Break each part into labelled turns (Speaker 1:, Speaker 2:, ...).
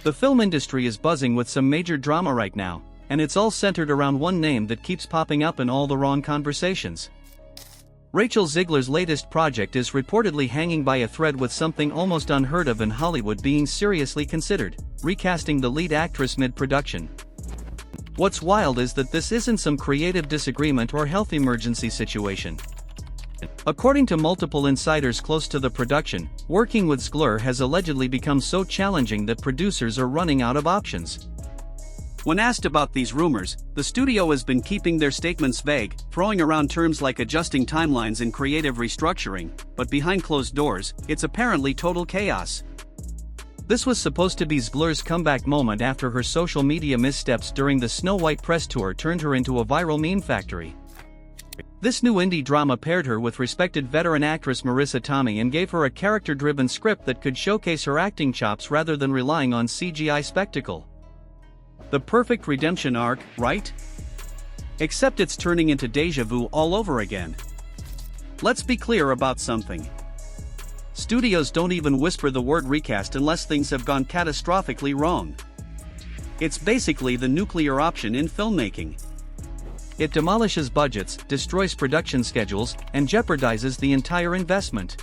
Speaker 1: The film industry is buzzing with some major drama right now, and it's all centered around one name that keeps popping up in all the wrong conversations. Rachel Zegler's latest project is reportedly hanging by a thread, with something almost unheard of in Hollywood being seriously considered: recasting the lead actress mid-production. What's wild is that this isn't some creative disagreement or health emergency situation. According to multiple insiders close to the production, working with Zegler has allegedly become so challenging that producers are running out of options. When asked about these rumors, the studio has been keeping their statements vague, throwing around terms like adjusting timelines and creative restructuring, but behind closed doors, it's apparently total chaos. This was supposed to be Zegler's comeback moment after her social media missteps during the Snow White press tour turned her into a viral meme factory. This new indie drama paired her with respected veteran actress Marissa Tomei and gave her a character-driven script that could showcase her acting chops rather than relying on CGI spectacle. The perfect redemption arc, right? Except it's turning into déjà vu all over again. Let's be clear about something. Studios don't even whisper the word recast unless things have gone catastrophically wrong. It's basically the nuclear option in filmmaking. It demolishes budgets, destroys production schedules, and jeopardizes the entire investment.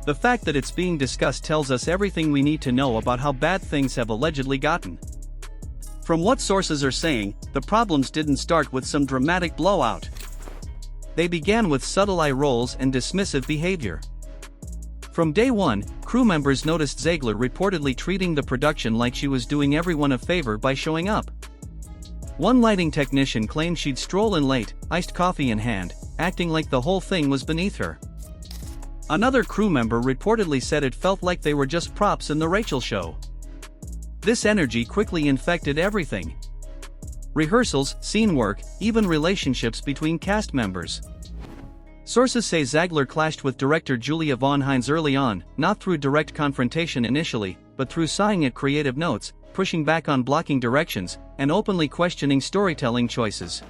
Speaker 1: The fact that it's being discussed tells us everything we need to know about how bad things have allegedly gotten. From what sources are saying, the problems didn't start with some dramatic blowout. They began with subtle eye rolls and dismissive behavior. From day one, crew members noticed Zegler reportedly treating the production like she was doing everyone a favor by showing up. One lighting technician claimed she'd stroll in late, iced coffee in hand, acting like the whole thing was beneath her. Another crew member reportedly said it felt like they were just props in the Rachel show. This energy quickly infected everything. Rehearsals, scene work, even relationships between cast members. Sources say Zegler clashed with director Julia Von Hines early on, not through direct confrontation initially, but through sighing at creative notes, pushing back on blocking directions, and openly questioning storytelling choices.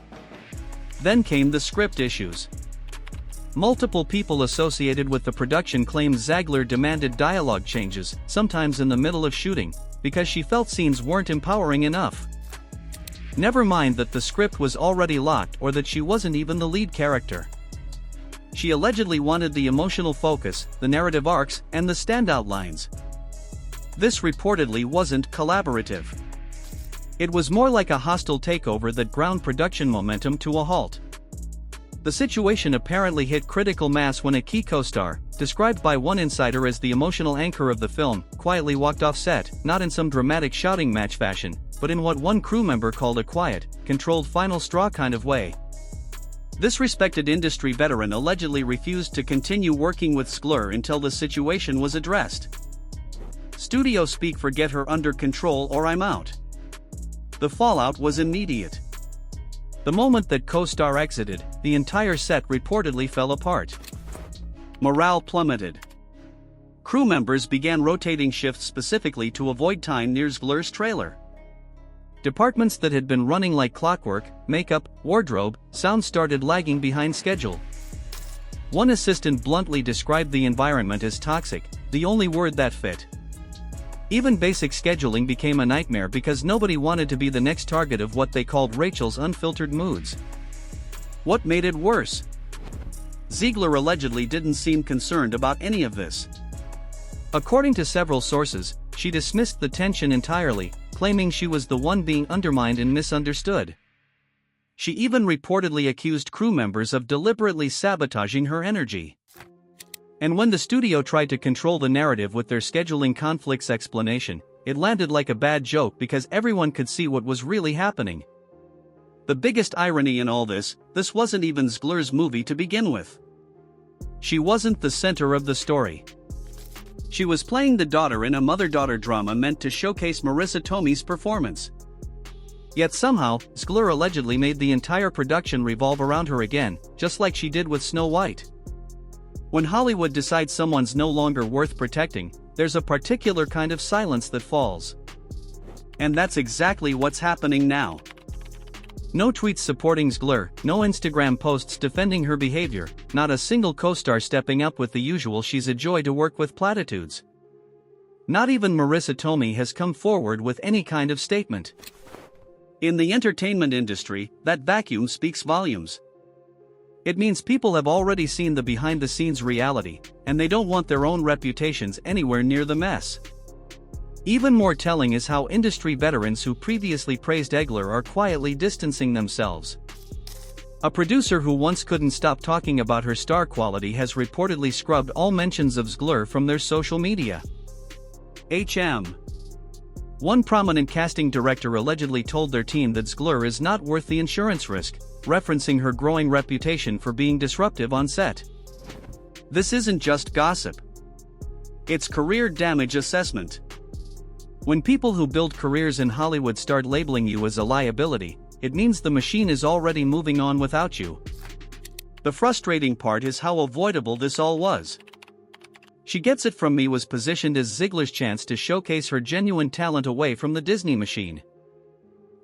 Speaker 1: Then came the script issues. Multiple people associated with the production claimed Zegler demanded dialogue changes, sometimes in the middle of shooting, because she felt scenes weren't empowering enough. Never mind that the script was already locked or that she wasn't even the lead character. She allegedly wanted the emotional focus, the narrative arcs, and the standout lines. This reportedly wasn't collaborative. It was more like a hostile takeover that ground production momentum to a halt. The situation apparently hit critical mass when a key co-star, described by one insider as the emotional anchor of the film, quietly walked off set, not in some dramatic shouting match fashion, but in what one crew member called a quiet, controlled final straw kind of way. This respected industry veteran allegedly refused to continue working with Zegler until the situation was addressed. Studio speak: "Get her under control or I'm out." The fallout was immediate. The moment that co-star exited, the entire set reportedly fell apart. Morale plummeted. Crew members began rotating shifts specifically to avoid time near Zegler's trailer. Departments that had been running like clockwork, makeup, wardrobe, sound, started lagging behind schedule. One assistant bluntly described the environment as toxic, the only word that fit. Even basic scheduling became a nightmare because nobody wanted to be the next target of what they called Rachel's unfiltered moods. What made it worse? Zegler allegedly didn't seem concerned about any of this. According to several sources, she dismissed the tension entirely, claiming she was the one being undermined and misunderstood. She even reportedly accused crew members of deliberately sabotaging her energy. And when the studio tried to control the narrative with their scheduling conflicts explanation, it landed like a bad joke because everyone could see what was really happening. The biggest irony in all this wasn't even Zegler's movie to begin with. She wasn't the center of the story. She was playing the daughter in a mother-daughter drama meant to showcase Marissa Tomei's performance. Yet somehow, Zegler allegedly made the entire production revolve around her again, just like she did with Snow White. When Hollywood decides someone's no longer worth protecting, there's a particular kind of silence that falls. And that's exactly what's happening now. No tweets supporting Zegler, no Instagram posts defending her behavior, not a single co-star stepping up with the usual "she's a joy to work with" platitudes. Not even Marissa Tomei has come forward with any kind of statement. In the entertainment industry, that vacuum speaks volumes. It means people have already seen the behind-the-scenes reality, and they don't want their own reputations anywhere near the mess. Even more telling is how industry veterans who previously praised Zegler are quietly distancing themselves. A producer who once couldn't stop talking about her star quality has reportedly scrubbed all mentions of Zegler from their social media. One prominent casting director allegedly told their team that Zegler is not worth the insurance risk, referencing her growing reputation for being disruptive on set. This isn't just gossip. It's career damage assessment. When people who build careers in Hollywood start labeling you as a liability, it means the machine is already moving on without you. The frustrating part is how avoidable this all was. She Gets It From Me was positioned as Zegler's chance to showcase her genuine talent away from the Disney machine.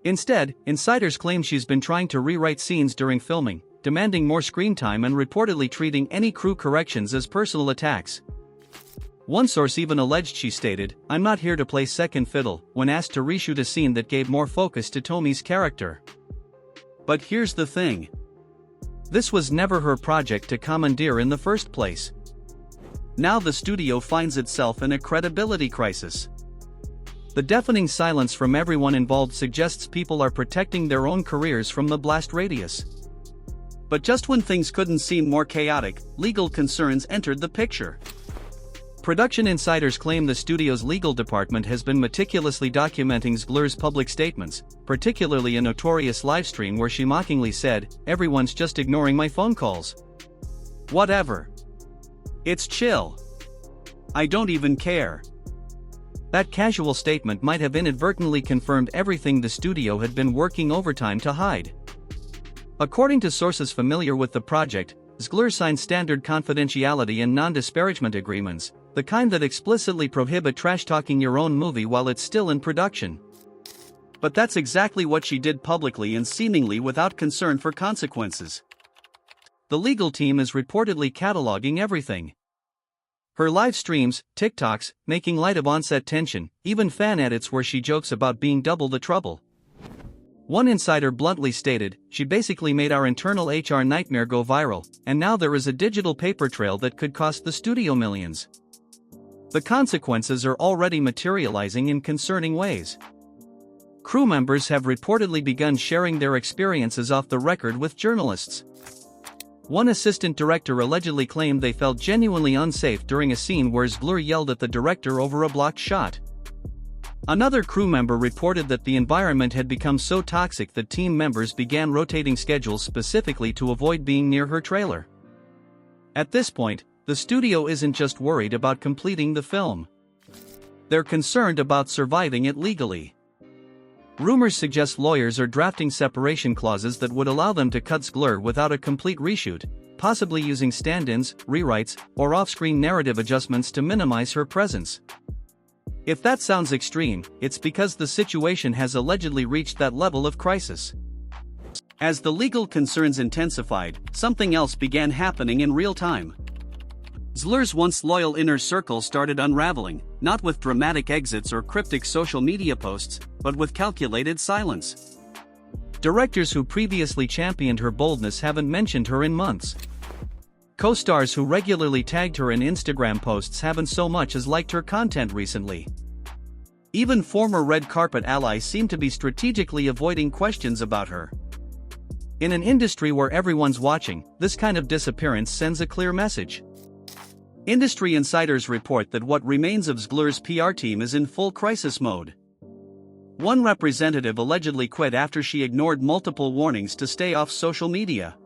Speaker 1: Instead, insiders claim she's been trying to rewrite scenes during filming, demanding more screen time and reportedly treating any crew corrections as personal attacks. One source even alleged she stated, "I'm not here to play second fiddle," when asked to reshoot a scene that gave more focus to Tomei's character. But here's the thing. This was never her project to commandeer in the first place. Now the studio finds itself in a credibility crisis. The deafening silence from everyone involved suggests people are protecting their own careers from the blast radius. But just when things couldn't seem more chaotic, legal concerns entered the picture. Production insiders claim the studio's legal department has been meticulously documenting Zegler's public statements, particularly a notorious livestream where she mockingly said, "Everyone's just ignoring my phone calls. Whatever. It's chill. I don't even care." That casual statement might have inadvertently confirmed everything the studio had been working overtime to hide. According to sources familiar with the project, Zegler signed standard confidentiality and non-disparagement agreements, the kind that explicitly prohibit trash-talking your own movie while it's still in production. But that's exactly what she did publicly and seemingly without concern for consequences. The legal team is reportedly cataloging everything. Her live streams, TikToks, making light of on-set tension, even fan edits where she jokes about being double the trouble. One insider bluntly stated, "She basically made our internal HR nightmare go viral, and now there is a digital paper trail that could cost the studio millions." The consequences are already materializing in concerning ways. Crew members have reportedly begun sharing their experiences off the record with journalists. One assistant director allegedly claimed they felt genuinely unsafe during a scene where Zegler yelled at the director over a blocked shot. Another crew member reported that the environment had become so toxic that team members began rotating schedules specifically to avoid being near her trailer. At this point, the studio isn't just worried about completing the film. They're concerned about surviving it legally. Rumors suggest lawyers are drafting separation clauses that would allow them to cut Zegler without a complete reshoot, possibly using stand-ins, rewrites, or off-screen narrative adjustments to minimize her presence. If that sounds extreme, it's because the situation has allegedly reached that level of crisis. As the legal concerns intensified, something else began happening in real time. Zegler's once loyal inner circle started unraveling, not with dramatic exits or cryptic social media posts, but with calculated silence. Directors who previously championed her boldness haven't mentioned her in months. Co-stars who regularly tagged her in Instagram posts haven't so much as liked her content recently. Even former red carpet allies seem to be strategically avoiding questions about her. In an industry where everyone's watching, this kind of disappearance sends a clear message. Industry insiders report that what remains of Zegler's PR team is in full crisis mode. One representative allegedly quit after she ignored multiple warnings to stay off social media.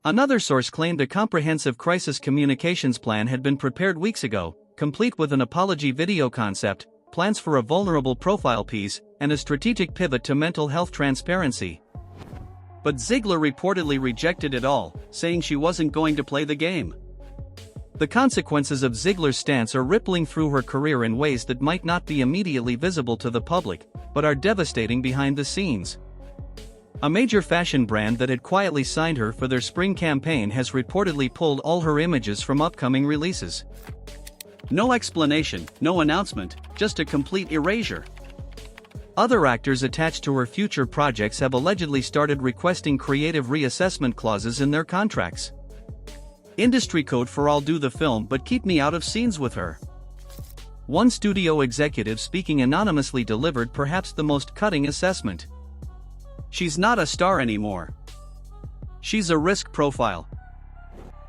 Speaker 1: Another source claimed a comprehensive crisis communications plan had been prepared weeks ago, complete with an apology video concept, plans for a vulnerable profile piece, and a strategic pivot to mental health transparency. But Zegler reportedly rejected it all, saying she wasn't going to play the game. The consequences of Zegler's stance are rippling through her career in ways that might not be immediately visible to the public, but are devastating behind the scenes. A major fashion brand that had quietly signed her for their spring campaign has reportedly pulled all her images from upcoming releases. No explanation, no announcement, just a complete erasure. Other actors attached to her future projects have allegedly started requesting creative reassessment clauses in their contracts. Industry code for "I'll do the film but keep me out of scenes with her." One studio executive speaking anonymously delivered perhaps the most cutting assessment. "She's not a star anymore. She's a risk profile."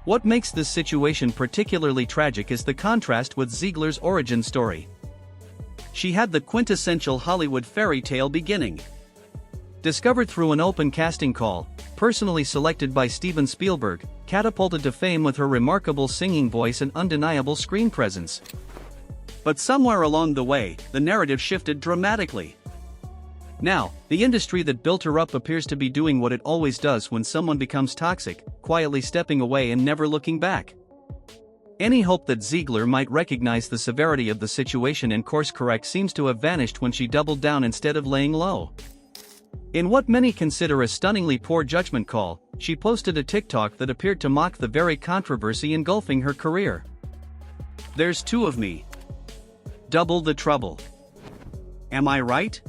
Speaker 1: What makes this situation particularly tragic is the contrast with Zegler's origin story. She had the quintessential Hollywood fairy tale beginning. Discovered through an open casting call, personally selected by Steven Spielberg, catapulted to fame with her remarkable singing voice and undeniable screen presence. But somewhere along the way, the narrative shifted dramatically. Now, the industry that built her up appears to be doing what it always does when someone becomes toxic, quietly stepping away and never looking back. Any hope that Zegler might recognize the severity of the situation and course correct seems to have vanished when she doubled down instead of laying low. In what many consider a stunningly poor judgment call, she posted a TikTok that appeared to mock the very controversy engulfing her career. "There's two of me. Double the trouble. Am I right?"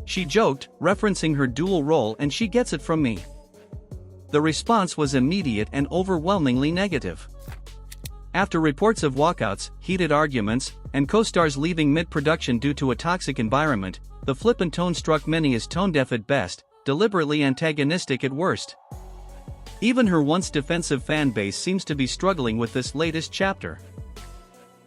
Speaker 1: She joked, referencing her dual role, and "she gets it from me." The response was immediate and overwhelmingly negative. After reports of walkouts, heated arguments, and co-stars leaving mid-production due to a toxic environment, the flippant tone struck many as tone-deaf at best, deliberately antagonistic at worst. Even her once defensive fan base seems to be struggling with this latest chapter.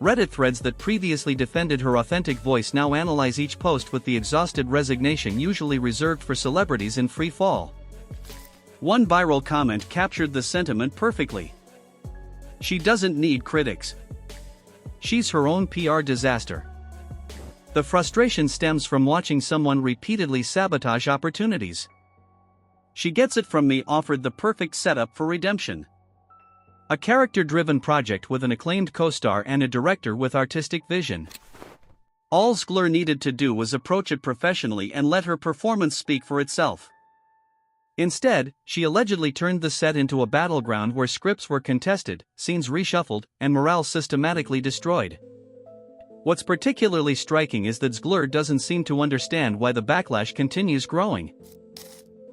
Speaker 1: Reddit threads that previously defended her authentic voice now analyze each post with the exhausted resignation usually reserved for celebrities in free fall. One viral comment captured the sentiment perfectly. "She doesn't need critics. She's her own PR disaster." The frustration stems from watching someone repeatedly sabotage opportunities. "She gets it from me" offered the perfect setup for redemption. A character-driven project with an acclaimed co-star and a director with artistic vision. All Zegler needed to do was approach it professionally and let her performance speak for itself. Instead, she allegedly turned the set into a battleground where scripts were contested, scenes reshuffled, and morale systematically destroyed. What's particularly striking is that Zegler doesn't seem to understand why the backlash continues growing.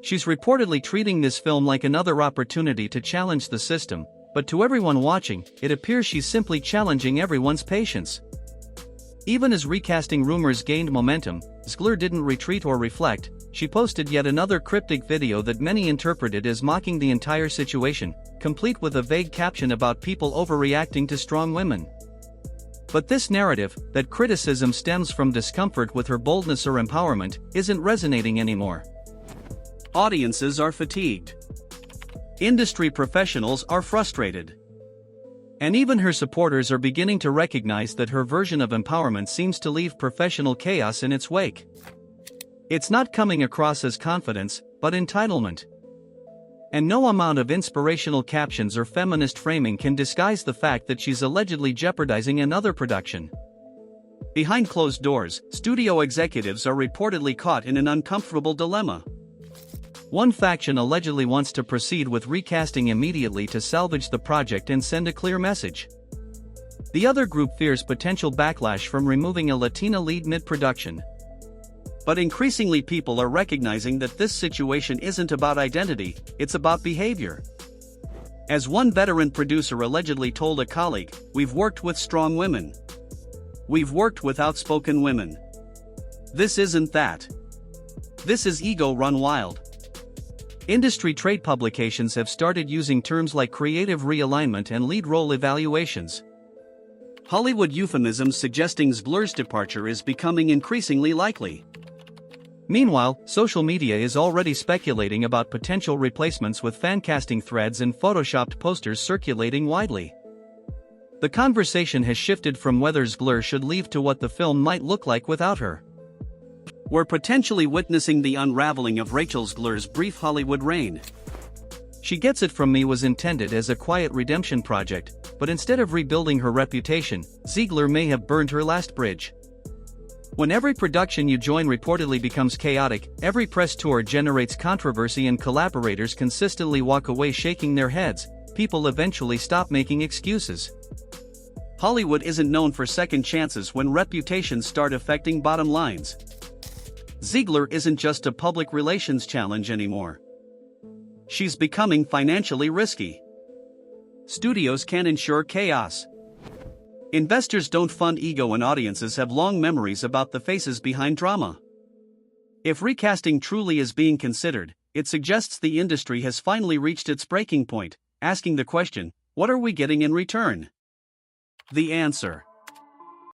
Speaker 1: She's reportedly treating this film like another opportunity to challenge the system, but to everyone watching, it appears she's simply challenging everyone's patience. Even as recasting rumors gained momentum, Zegler didn't retreat or reflect. She posted yet another cryptic video that many interpreted as mocking the entire situation, complete with a vague caption about people overreacting to strong women. But this narrative, that criticism stems from discomfort with her boldness or empowerment, isn't resonating anymore. Audiences are fatigued. Industry professionals are frustrated. And even her supporters are beginning to recognize that her version of empowerment seems to leave professional chaos in its wake. It's not coming across as confidence, but entitlement. And no amount of inspirational captions or feminist framing can disguise the fact that she's allegedly jeopardizing another production. Behind closed doors, studio executives are reportedly caught in an uncomfortable dilemma. One faction allegedly wants to proceed with recasting immediately to salvage the project and send a clear message. The other group fears potential backlash from removing a Latina lead mid-production. But increasingly people are recognizing that this situation isn't about identity, it's about behavior. As one veteran producer allegedly told a colleague, "We've worked with strong women. We've worked with outspoken women. This isn't that. This is ego run wild." Industry trade publications have started using terms like creative realignment and lead role evaluations. Hollywood euphemisms suggesting Zegler's departure is becoming increasingly likely. Meanwhile, social media is already speculating about potential replacements with fan-casting threads and photoshopped posters circulating widely. The conversation has shifted from whether Zegler should leave to what the film might look like without her. We're potentially witnessing the unraveling of Rachel Zegler's brief Hollywood reign. She Gets It From Me was intended as a quiet redemption project, but instead of rebuilding her reputation, Zegler may have burned her last bridge. When every production you join reportedly becomes chaotic, every press tour generates controversy and collaborators consistently walk away shaking their heads, people eventually stop making excuses. Hollywood isn't known for second chances when reputations start affecting bottom lines. Zegler isn't just a public relations challenge anymore. She's becoming financially risky. Studios can't ensure chaos. Investors don't fund ego, and audiences have long memories about the faces behind drama. If recasting truly is being considered, it suggests the industry has finally reached its breaking point, asking the question, what are we getting in return? The answer: